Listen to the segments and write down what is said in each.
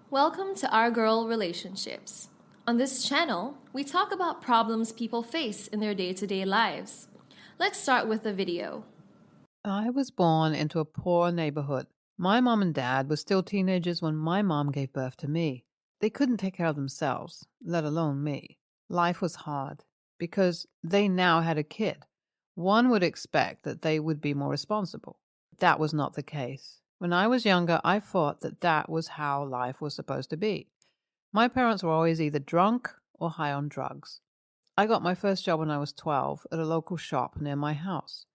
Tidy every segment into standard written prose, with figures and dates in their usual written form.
Welcome to Our Girl Relationships. On this channel, we talk about problems people face in their day-to-day lives. Let's start with the video. I was born into a poor neighborhood. My mom and dad were still teenagers when my mom gave birth to me. They couldn't take care of themselves, let alone me. Life was hard because they now had a kid. One would expect that they would be more responsible. That was not the case. When I was younger, I thought that that was how life was supposed to be. My parents were always either drunk or high on drugs. I got my first job when I was 12 at a local shop near my house.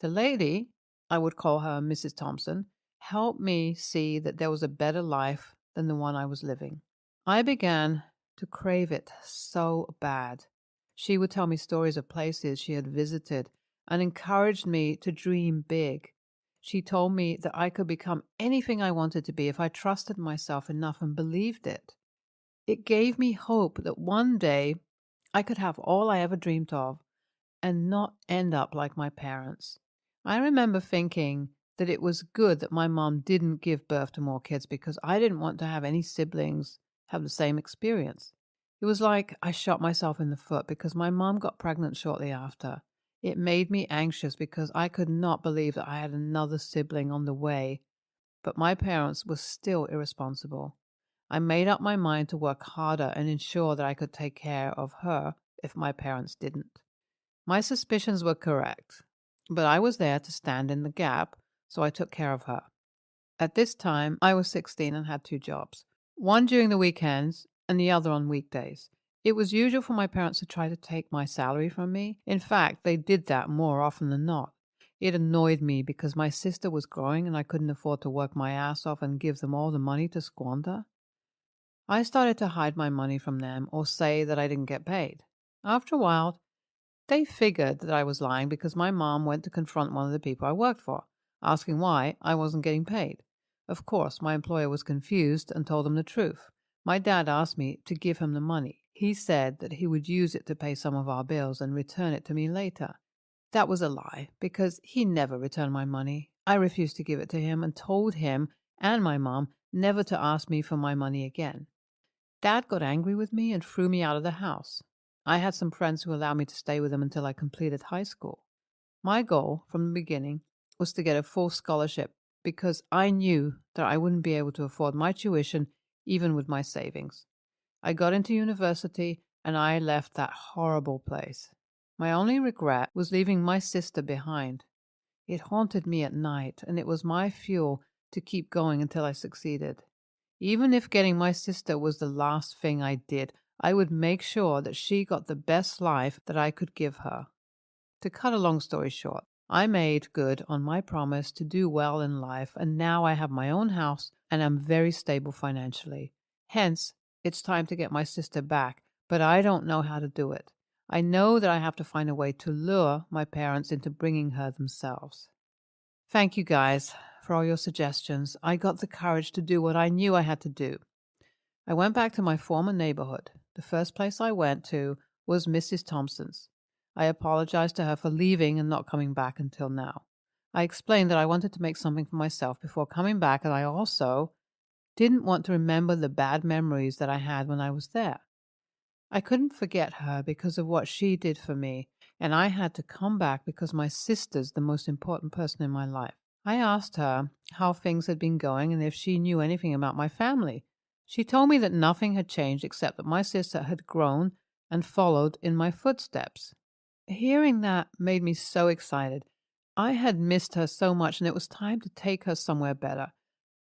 The lady, I would call her Mrs. Thompson, helped me see that there was a better life than the one I was living. I began to crave it so bad. She would tell me stories of places she had visited and encouraged me to dream big. She told me that I could become anything I wanted to be if I trusted myself enough and believed it. It gave me hope that one day I could have all I ever dreamed of and not end up like my parents. I remember thinking that it was good that my mom didn't give birth to more kids because I didn't want to have any siblings have the same experience. It was like I shot myself in the foot because my mom got pregnant shortly after. It made me anxious because I could not believe that I had another sibling on the way, but my parents were still irresponsible. I made up my mind to work harder and ensure that I could take care of her if my parents didn't. My suspicions were correct, but I was there to stand in the gap, so I took care of her. At this time, I was 16 and had two jobs, one during the weekends and the other on weekdays. It was usual for my parents to try to take my salary from me. In fact, they did that more often than not. It annoyed me because my sister was growing and I couldn't afford to work my ass off and give them all the money to squander. I started to hide my money from them or say that I didn't get paid. After a while, they figured that I was lying because my mom went to confront one of the people I worked for, asking why I wasn't getting paid. Of course, my employer was confused and told him the truth. My dad asked me to give him the money. He said that he would use it to pay some of our bills and return it to me later. That was a lie because he never returned my money. I refused to give it to him and told him and my mom never to ask me for my money again. Dad got angry with me and threw me out of the house. I had some friends who allowed me to stay with them until I completed high school. My goal from the beginning was to get a full scholarship because I knew that I wouldn't be able to afford my tuition even with my savings. I got into university and I left that horrible place. My only regret was leaving my sister behind. It haunted me at night and it was my fuel to keep going until I succeeded. Even if getting my sister was the last thing I did, I would make sure that she got the best life that I could give her. To cut a long story short, I made good on my promise to do well in life, and now I have my own house and am very stable financially. Hence, it's time to get my sister back, but I don't know how to do it. I know that I have to find a way to lure my parents into bringing her themselves. Thank you guys for all your suggestions. I got the courage to do what I knew I had to do. I went back to my former neighborhood. The first place I went to was Mrs. Thompson's. I apologized to her for leaving and not coming back until now. I explained that I wanted to make something for myself before coming back, and I also didn't want to remember the bad memories that I had when I was there. I couldn't forget her because of what she did for me, and I had to come back because my sister's the most important person in my life. I asked her how things had been going and if she knew anything about my family. She told me that nothing had changed except that my sister had grown and followed in my footsteps. Hearing that made me so excited. I had missed her so much and it was time to take her somewhere better.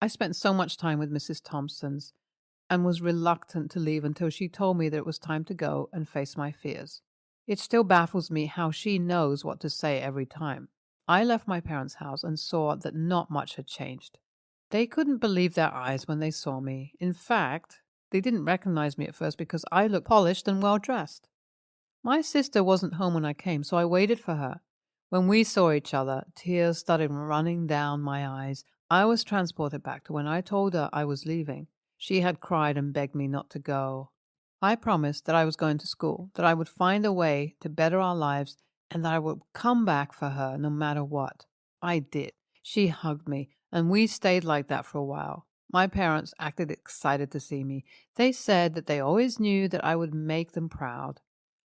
I spent so much time with Mrs. Thompson's and was reluctant to leave until she told me that it was time to go and face my fears. It still baffles me how she knows what to say every time. I left my parents' house and saw that not much had changed. They couldn't believe their eyes when they saw me. In fact, they didn't recognize me at first because I looked polished and well dressed. My sister wasn't home when I came, so I waited for her. When we saw each other, tears started running down my eyes. I was transported back to when I told her I was leaving. She had cried and begged me not to go. I promised that I was going to school, that I would find a way to better our lives, and that I would come back for her no matter what. I did. She hugged me, and we stayed like that for a while. My parents acted excited to see me. They said that they always knew that I would make them proud.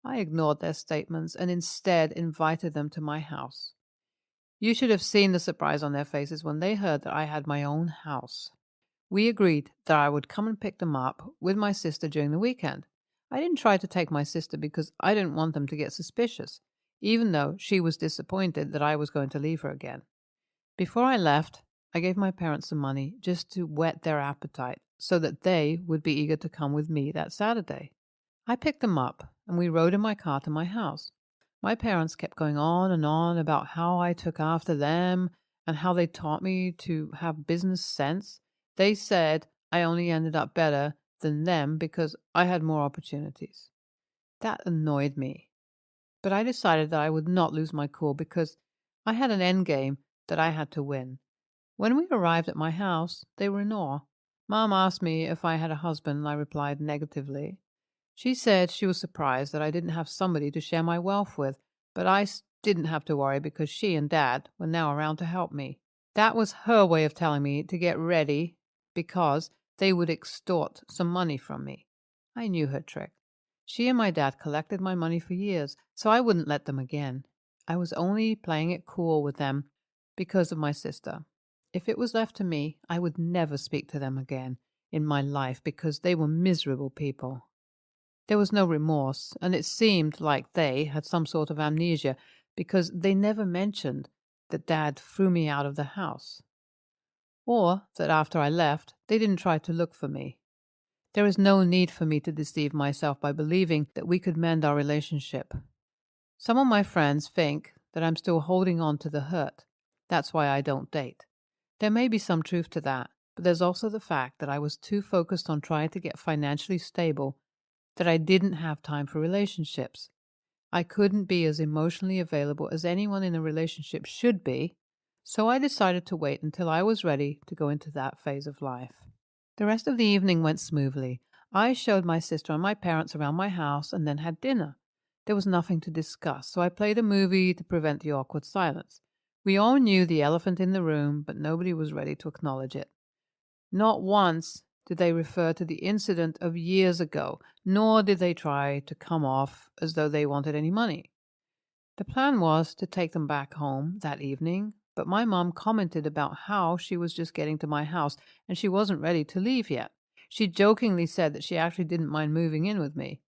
I ignored their statements and instead invited them to my house. You should have seen the surprise on their faces when they heard that I had my own house. We agreed that I would come and pick them up with my sister during the weekend. I didn't try to take my sister because I didn't want them to get suspicious, even though she was disappointed that I was going to leave her again. Before I left, I gave my parents some money just to whet their appetite so that they would be eager to come with me that Saturday. I picked them up and we rode in my car to my house. My parents kept going on about how I took after them and how they taught me to have business sense. They said I only ended up better than them because I had more opportunities. That annoyed me. But I decided that I would not lose my cool because I had an end game that I had to win. When we arrived at my house, they were in awe. Mom asked me if I had a husband, and I replied negatively. She said she was surprised that I didn't have somebody to share my wealth with, but didn't have to worry because she and Dad were now around to help me. That was her way of telling me to get ready because they would extort some money from me. I knew her trick. She and my dad collected my money for years, so I wouldn't let them again. I was only playing it cool with them because of my sister. If it was left to me, I would never speak to them again in my life because they were miserable people. There was no remorse, and it seemed like they had some sort of amnesia because they never mentioned that Dad threw me out of the house, or that after I left, they didn't try to look for me. There is no need for me to deceive myself by believing that we could mend our relationship. Some of my friends think that I'm still holding on to the hurt. That's why I don't date. There may be some truth to that, but there's also the fact that I was too focused on trying to get financially stable that I didn't have time for relationships. I couldn't be as emotionally available as anyone in a relationship should be, so I decided to wait until I was ready to go into that phase of life. The rest of the evening went smoothly. I showed my sister and my parents around my house and then had dinner. There was nothing to discuss, so I played a movie to prevent the awkward silence. We all knew the elephant in the room, but nobody was ready to acknowledge it. Not once did they refer to the incident of years ago, nor did they try to come off as though they wanted any money. The plan was to take them back home that evening, but my mom commented about how she was just getting to my house and she wasn't ready to leave yet. She jokingly said that she actually didn't mind moving in with me.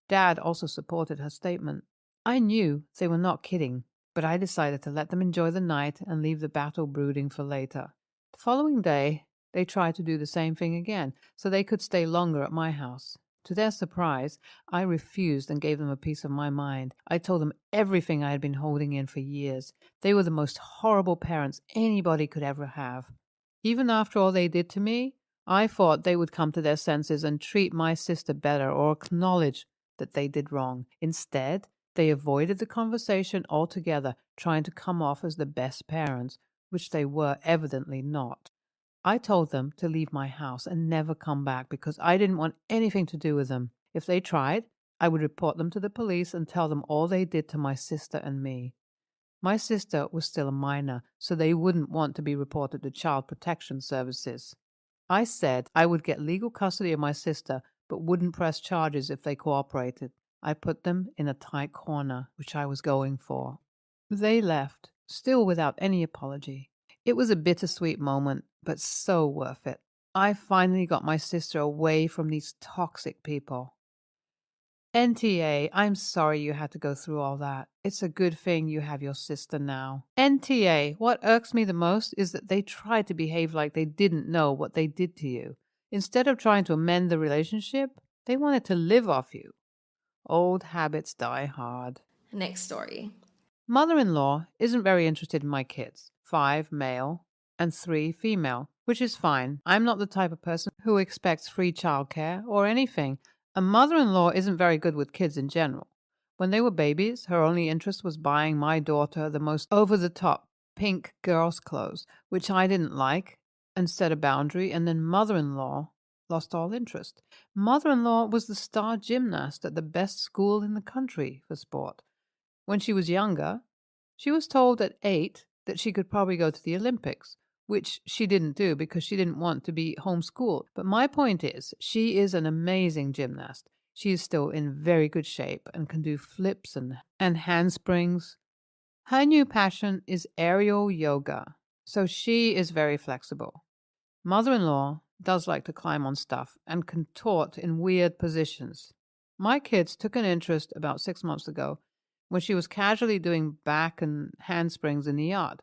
Dad also supported her statement. I knew they were not kidding, but I decided to let them enjoy the night and leave the battle brooding for later. The following day, they tried to do the same thing again, so they could stay longer at my house. To their surprise, I refused and gave them a piece of my mind. I told them everything I had been holding in for years. They were the most horrible parents anybody could ever have. Even after all they did to me, I thought they would come to their senses and treat my sister better or acknowledge that they did wrong. Instead, they avoided the conversation altogether, trying to come off as the best parents, which they were evidently not. I told them to leave my house and never come back because I didn't want anything to do with them. If they tried, I would report them to the police and tell them all they did to my sister and me. My sister was still a minor, so they wouldn't want to be reported to Child Protection Services. I said I would get legal custody of my sister, but wouldn't press charges if they cooperated. I put them in a tight corner, which I was going for. They left, still without any apology. It was a bittersweet moment, but so worth it. I finally got my sister away from these toxic people. NTA, I'm sorry you had to go through all that. It's a good thing you have your sister now. NTA, what irks me the most is that they tried to behave like they didn't know what they did to you. Instead of trying to amend the relationship, they wanted to live off you. Old habits die hard. Next story. Mother-in-law isn't very interested in my kids. 5 male and 3 female, which is fine. I'm not the type of person who expects free childcare or anything. A mother-in-law isn't very good with kids in general. When they were babies, her only interest was buying my daughter the most over-the-top pink girls' clothes, which I didn't like, and set a boundary, and then mother-in-law lost all interest. Mother-in-law was the star gymnast at the best school in the country for sport. When she was younger, she was told at 8 that she could probably go to the Olympics, which she didn't do because she didn't want to be homeschooled. But my point is, she is an amazing gymnast. She is still in very good shape and can do flips and handsprings. Her new passion is aerial yoga, so she is very flexible. Mother-in-law does like to climb on stuff and contort in weird positions. My kids took an interest about 6 months ago when she was casually doing back and handsprings in the yard.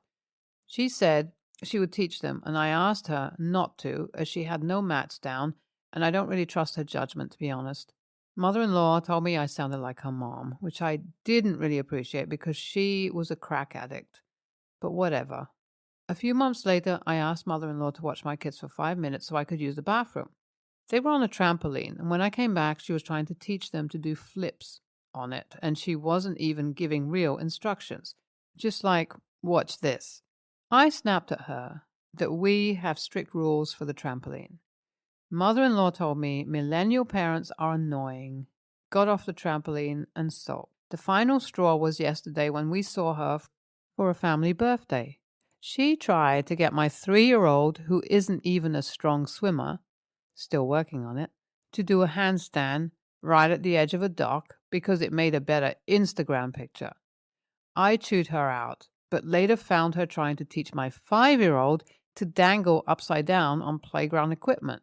She said she would teach them, and I asked her not to, as she had no mats down, and I don't really trust her judgment, to be honest. Mother-in-law told me I sounded like her mom, which I didn't really appreciate because she was a crack addict. But whatever. A few months later, I asked mother-in-law to watch my kids for 5 minutes so I could use the bathroom. They were on a trampoline, and when I came back, she was trying to teach them to do flips on it, and she wasn't even giving real instructions. Just like, watch this. I snapped at her that we have strict rules for the trampoline. Mother-in-law told me millennial parents are annoying, got off the trampoline, and sulked. The final straw was yesterday when we saw her for a family birthday. She tried to get my 3-year-old, who isn't even a strong swimmer, still working on it, to do a handstand right at the edge of a dock because it made a better Instagram picture. I chewed her out, but later found her trying to teach my 5-year-old to dangle upside down on playground equipment.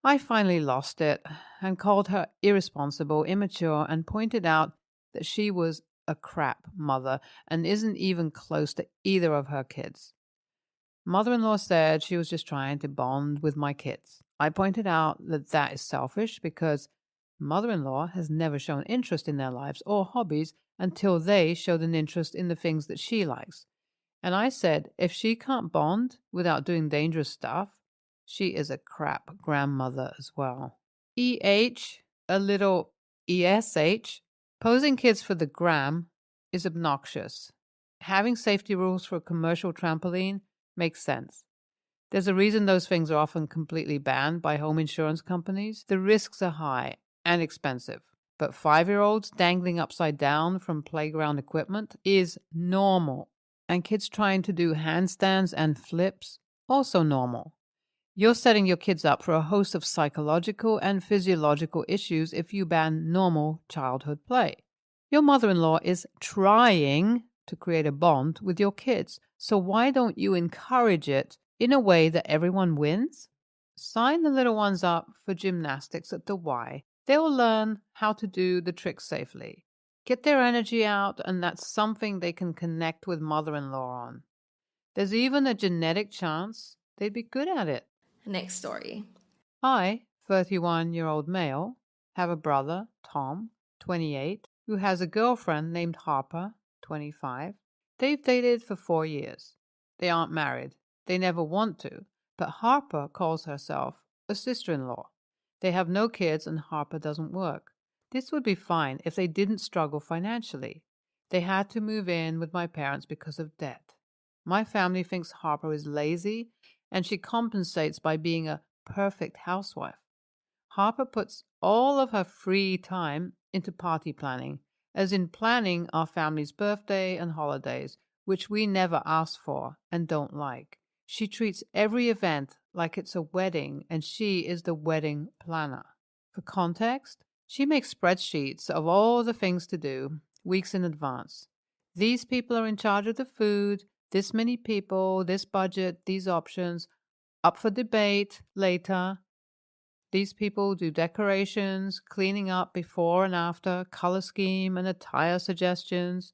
I finally lost it and called her irresponsible, immature, and pointed out that she was a crap mother and isn't even close to either of her kids. Mother-in-law said she was just trying to bond with my kids. I pointed out that that is selfish because mother-in-law has never shown interest in their lives or hobbies until they showed an interest in the things that she likes. And I said if she can't bond without doing dangerous stuff, she is a crap grandmother as well. EH, a little ESH, posing kids for the gram is obnoxious. Having safety rules for a commercial trampoline makes sense. There's a reason those things are often completely banned by home insurance companies. The risks are high and expensive. But 5-year-olds dangling upside down from playground equipment is normal. And kids trying to do handstands and flips, also normal. You're setting your kids up for a host of psychological and physiological issues if you ban normal childhood play. Your mother-in-law is trying to create a bond with your kids, so why don't you encourage it in a way that everyone wins? Sign the little ones up for gymnastics at the Y. They'll learn how to do the tricks safely. Get their energy out, and that's something they can connect with mother-in-law on. There's even a genetic chance they'd be good at it. Next story. I, 31-year-old male, have a brother, Tom, 28, who has a girlfriend named Harper, 25. They've dated for 4 years. They aren't married. They never want to, but Harper calls herself a sister-in-law. They have no kids and Harper doesn't work. This would be fine if they didn't struggle financially. They had to move in with my parents because of debt. My family thinks Harper is lazy and she compensates by being a perfect housewife. Harper puts all of her free time into party planning, as in planning our family's birthday and holidays, which we never ask for and don't like. She treats every event like it's a wedding, and she is the wedding planner. For context, she makes spreadsheets of all the things to do weeks in advance. These people are in charge of the food, this many people, this budget, these options, up for debate later. These people do decorations, cleaning up before and after, color scheme and attire suggestions.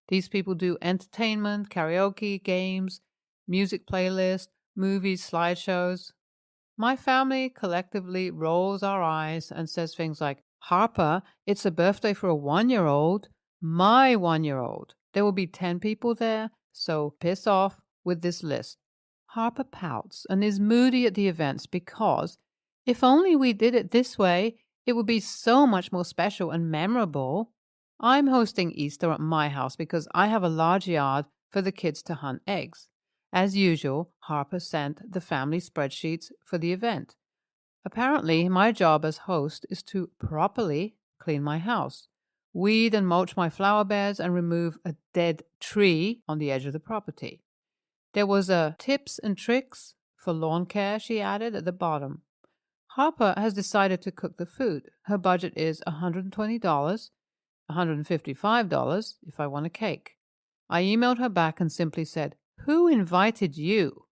These people do entertainment, karaoke, games, music playlist, movies, slideshows. My family collectively rolls our eyes and says things like, Harper, it's a birthday for a 1-year-old. My 1-year-old. There will be 10 people there, so piss off with this list. Harper pouts and is moody at the events because if only we did it this way, it would be so much more special and memorable. I'm hosting Easter at my house because I have a large yard for the kids to hunt eggs. As usual, Harper sent the family spreadsheets for the event. Apparently, my job as host is to properly clean my house, weed and mulch my flower beds, and remove a dead tree on the edge of the property. There was a tips and tricks for lawn care, she added at the bottom. Harper has decided to cook the food. Her budget is $120, $155 if I want a cake. I emailed her back and simply said, "Who invited you?"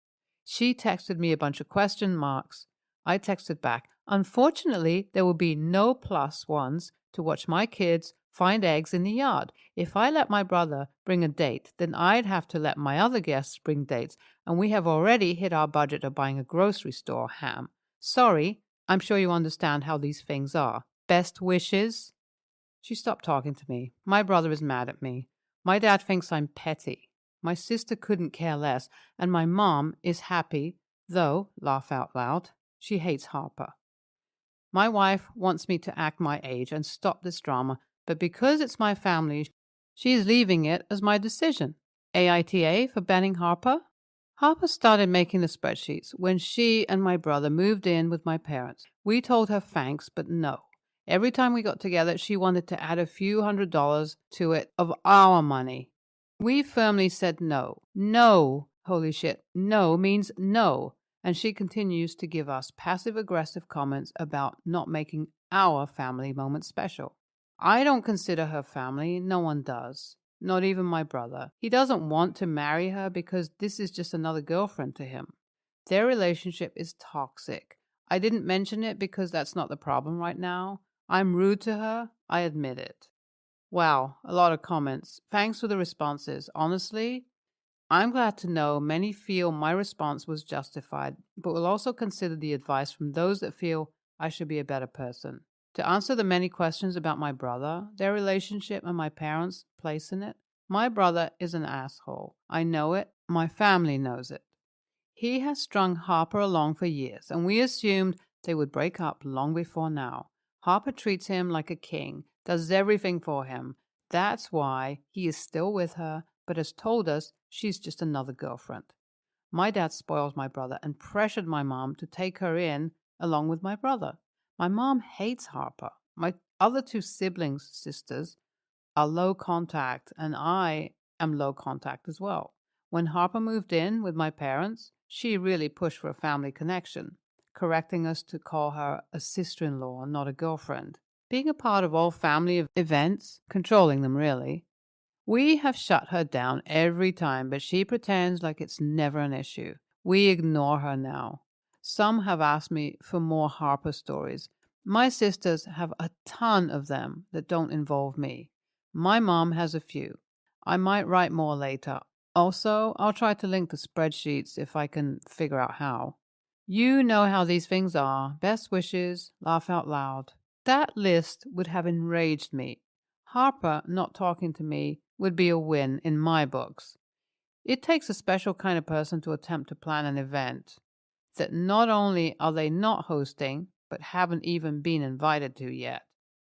She texted me a bunch of question marks. I texted back, "Unfortunately, there will be no plus ones to watch my kids find eggs in the yard. If I let my brother bring a date, then I'd have to let my other guests bring dates, and we have already hit our budget of buying a grocery store ham. Sorry, I'm sure you understand how these things are. Best wishes." She stopped talking to me. My brother is mad at me. My dad thinks I'm petty. My sister couldn't care less, and my mom is happy, though, laugh out loud, she hates Harper. My wife wants me to act my age and stop this drama, but because it's my family, she is leaving it as my decision. AITA for banning Harper? Harper started making the spreadsheets when she and my brother moved in with my parents. We told her thanks, but no. Every time we got together, she wanted to add a few $100s to it of our money. We firmly said no. No, holy shit, no means no. And she continues to give us passive-aggressive comments about not making our family moment special. I don't consider her family. No one does. Not even my brother. He doesn't want to marry her because this is just another girlfriend to him. Their relationship is toxic. I didn't mention it because that's not the problem right now. I'm rude to her. I admit it. Wow, a lot of comments. Thanks for the responses. Honestly, I'm glad to know many feel my response was justified, but will also consider the advice from those that feel I should be a better person. To answer the many questions about my brother, their relationship, and my parents' place in it, my brother is an asshole. I know it. My family knows it. He has strung Harper along for years, and we assumed they would break up long before now. Harper treats him like a king, does everything for him. That's why he is still with her, but has told us she's just another girlfriend. My dad spoils my brother and pressured my mom to take her in along with my brother. My mom hates Harper. My other two sisters, are low contact, and I am low contact as well. When Harper moved in with my parents, she really pushed for a family connection, correcting us to call her a sister-in-law, not a girlfriend. Being a part of all family events, controlling them really. We have shut her down every time, but she pretends like it's never an issue. We ignore her now. Some have asked me for more Harper stories. My sisters have a ton of them that don't involve me. My mom has a few. I might write more later. Also, I'll try to link the spreadsheets if I can figure out how. You know how these things are. Best wishes, laugh out loud. That list would have enraged me. Harper not talking to me would be a win in my books. It takes a special kind of person to attempt to plan an event that not only are they not hosting, but haven't even been invited to yet.